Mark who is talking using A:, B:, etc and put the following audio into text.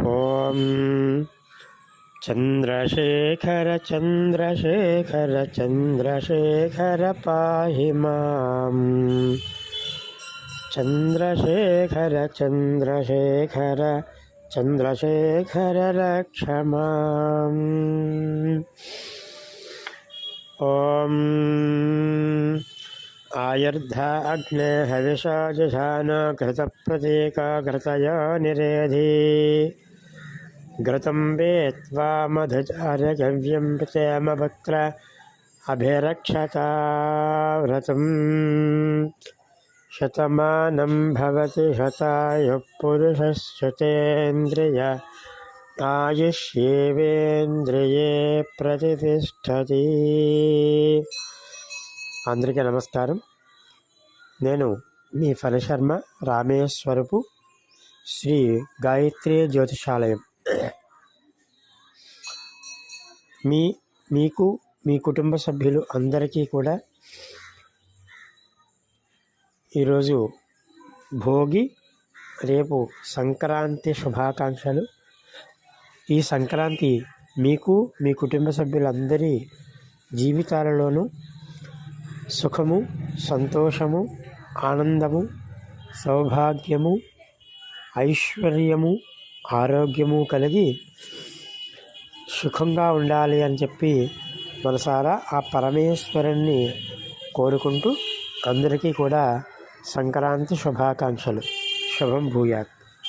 A: ఓం చంద్రశేఖర చంద్రశేఖర చంద్రశేఖర పాహి మాం. చంద్రశేఖర చంద్రశేఖర చంద్రశేఖర రక్ష మాం. ఓం ఆయుర్ధ అగ్నే హవిషా జశాన ఘృత ప్రతీక ఘృతయో నిరేధి ఘృతం వేత్వా మధుచార్యవ్యం పితేమభక్త్ర అభిరక్షతా వ్రతం. శతమానం భవతి శతాయుః పురుషశ్రుతేంద్రియ ఆయుష్యేవేంద్రియే ప్రతిష్టతి. అందరికీ నమస్కారం. నేను మీ ఫణిశర్మ రామేశ్వరపు శ్రీ గాయత్రి జ్యోతిషాలయం. మీకు మీ కుటుంబ సభ్యులు అందరికీ కూడా ఈరోజు భోగి, రేపు సంక్రాంతి శుభాకాంక్షలు. ఈ సంక్రాంతి మీకు మీ కుటుంబ సభ్యులందరి జీవితాలలోనూ సుఖము, సంతోషము, ఆనందము, సౌభాగ్యము, ఐశ్వర్యము, ఆరోగ్యము కలిగి సుఖంగా ఉండాలి అని చెప్పి మనసారా ఆ పరమేశ్వరుణ్ణి కోరుకుంటూ అందరికీ కూడా సంక్రాంతి శుభాకాంక్షలు. శుభం భూయాత్.